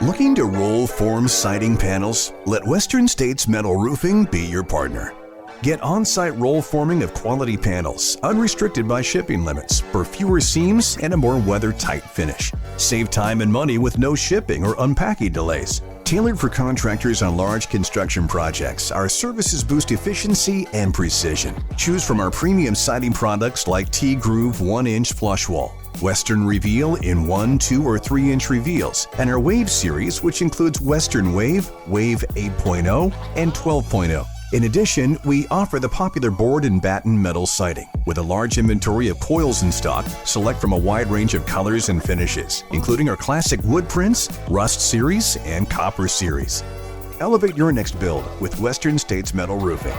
Looking to roll form siding panels? Let Western States Metal Roofing be your partner. Get on-site roll forming of quality panels, unrestricted by shipping limits, for fewer seams and a more weather-tight finish. Save time and money with no shipping or unpacking delays. Tailored for contractors on large construction projects, our services boost efficiency and precision. Choose from our premium siding products like T-Groove 1-inch flush wall, Western Reveal in 1, 2, or 3-inch reveals, and our Wave series, which includes Western Wave, Wave 8.0, and 12.0. In addition, we offer the popular board and batten metal siding. With a large inventory of coils in stock, select from a wide range of colors and finishes, including our classic wood prints, rust series, and copper series. Elevate your next build with Western States Metal Roofing.